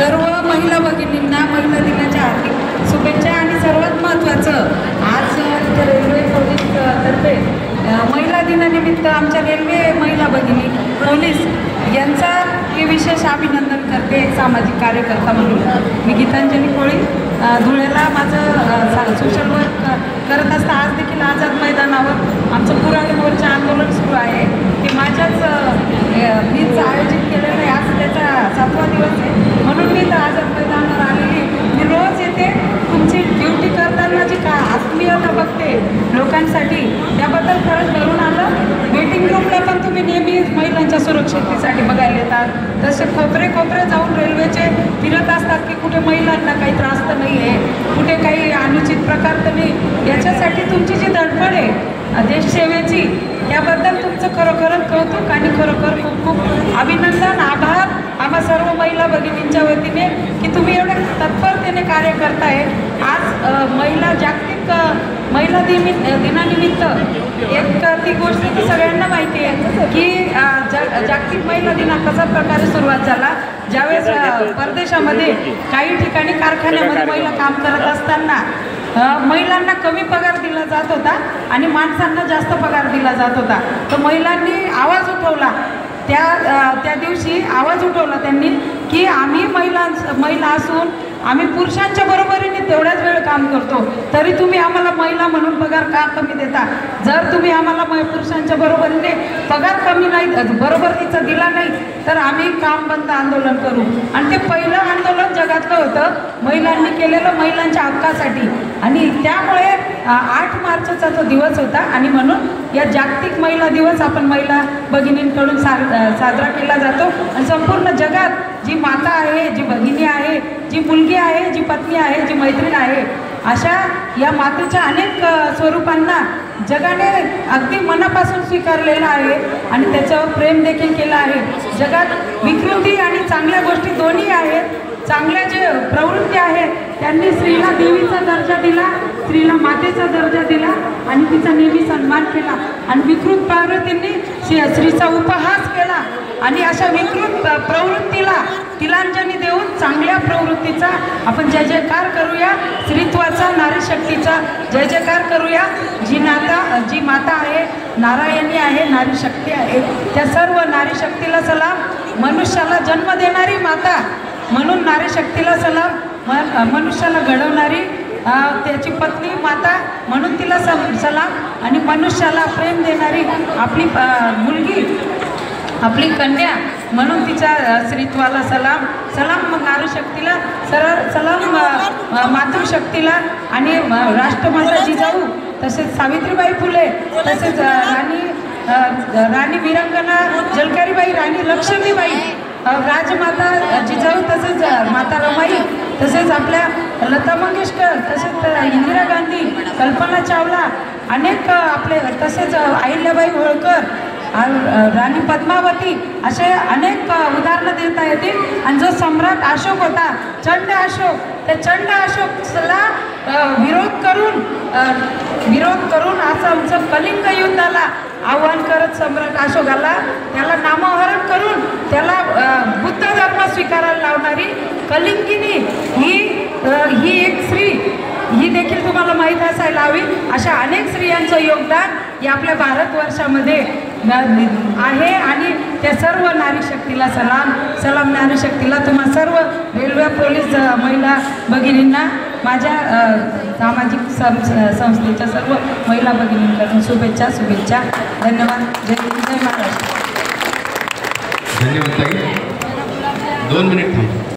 सर्व महिला भगिनींना महिला दिनाच्या हार्दिक शुभेच्छा। आणि सर्वात महत्त्वाचं, आज रेल्वे पोलीस तर्फे महिला दिनानिमित्त आमच्या रेल्वे महिला भगिनी पोलीस यांचा मी विशेष अभिनंदन करते। एक सामाजिक कार्यकर्ता म्हणून मी गीतांजली कोळी धुळ्याला माझं सोशल वर्क करत असता आज देखील आझाद मैदानावर आमचं पुराणी मोर्चा आंदोलन सुरू आहे। ते माझ्याच मीच आयोजित केलेलं आहे। आज त्याचा 7वा दिवस आहे, म्हणून मी तर आझाद मैदानावर आलेली। मी रोज येते, तुमची ड्युटी करताना जी का आत्मीयता बघते लोकांसाठी, त्याबद्दल खरंच भरून आलं। मीटिंग रूमला पण तुम्ही नेहमी महिलांच्या सुरक्षिततेसाठी बघायला येतात, तसे खोपरे जाऊन रेल्वेचे फिरत असतात की कुठे महिलांना काही त्रास तर नाही आहे, कुठे काही अनुचित प्रकार तर नाही। याच्यासाठी तुमची जी धडपड आहे देशसेवेची, त्याबद्दल तुमचं खरोखरच कौतुक आणि खरोखर खूप खूप अभिनंदन, आभार आम्हा सर्व महिला भगिनींच्या वतीने की तुम्ही एवढ्या तत्परतेने कार्य करताय। आज महिला जागतिक महिला दिनानिमित्त एक ती गोष्ट की सगळ्यांना माहिती आहे की जागतिक महिला दिना कशा प्रकारे सुरुवात झाला। ज्यावेळेस परदेशामध्ये काही ठिकाणी कारखान्यामध्ये महिला काम करत असताना महिलांना कमी पगार दिला जात होता आणि माणसांना जास्त पगार दिला जात होता। तर महिलांनी आवाज उठवला, त्या दिवशी आवाज उठवला त्यांनी की आम्ही महिला असून आम्ही पुरुषांच्या बरोबरीने तेवढ्याच वेळ काम करतो, तरी तुम्ही आम्हाला महिला म्हणून पगार का कमी देता? जर तुम्ही आम्हाला पुरुषांच्या बरोबरीने पगार कमी नाही बरोबरीचा दिला नाही तर आम्ही काम बंद आंदोलन करू। आणि ते पहिलं आंदोलन जगातलं होतं महिलांनी केलेलं महिलांच्या हक्कासाठी। आणि त्यामुळे 8 मार्चचा तो दिवस होता आणि म्हणून या जागतिक महिला दिवस आपण महिला भगिनींकडून साजरा केला जातो। आणि संपूर्ण जगात जी माता आहे, जी भगिनी आहे, जी मुलगी आहे, जी पत्नी आहे, जी मैत्रीण आहे, अशा या मातेच्या अनेक स्वरूपांना जगाने अगदी मनापासून स्वीकारलेलं आहे आणि त्याच्यावर प्रेम देखील केलं आहे। जगात विकृती आणि चांगल्या गोष्टी दोन्ही आहेत। चांगल्या जे प्रवृत्ती आहेत त्यांनी स्त्रीला देवीचा दर्जा दिला, स्त्रीला मातेचा दर्जा दिला आणि तिचा नेहमी सन्मान केला। आणि विकृत प्रवृत्तींनी स्त्रीचा उपहास केला आणि अशा विकृत प्रवृत्तीला तिलांजली देऊन चांगल्या प्रवृत्तीचा आपण जय जयकार करूया। स्त्रीत्वाचा, नारी शक्तीचा जय जयकार करूया। जी माता आहे, नारायणी आहे, नारी शक्ती आहे, त्या सर्व नारी शक्तीला सलाम। मनुष्याला जन्म देणारी माता म्हणून नारी शक्तीला सलाम। मनुष्याला घडवणारी त्याची पत्नी माता म्हणून तिला सलाम। आणि मनुष्याला प्रेम देणारी आपली मुलगी, आपली कन्या म्हणून तिच्या स्त्रीत्वाला सलाम नारी शक्तीला, सलाम मातृशक्तीला। आणि राष्ट्रमाता जिजाऊ, तसेच सावित्रीबाई फुले, तसेच राणी वीरांगना झलकारीबाई, राणी लक्ष्मीबाई, राजमाता जिजाऊ, तसेच माता रमाई, तसेच आपल्या लता मंगेशकर, तसेच इंदिरा गांधी, कल्पना चावला, अनेक आपले, तसेच अहिल्याबाई होळकर, राणी पद्मावती, असे अनेक उदाहरणं देता येतील। आणि जो सम्राट अशोक होता, चंड अशोक, त्या चंड अशोकला विरोध करून असं आमचं कलिंग युद्धाला आव्हान करत सम्राट अशोकाला त्याला नामोहरण करून त्याला बुद्ध धर्म स्वीकारायला लावणारी कलिंगिनी ही एक स्त्री, ही देखील तुम्हाला माहीत असायला हवी। अशा अनेक स्त्रियांचं योगदान या आपल्या भारतवर्षामध्ये आहे। आणि त्या सर्व नारी शक्तीला सलाम नारी शक्तीला। तुम्हा सर्व रेल्वे पोलीस महिला भगिनींना माझ्या सामाजिक संस्थेच्या सर्व महिला भगिनींकडून शुभेच्छा। धन्यवाद। जय महाराष्ट्र। धन्यवाद ताई। 2 मिनिट थांब।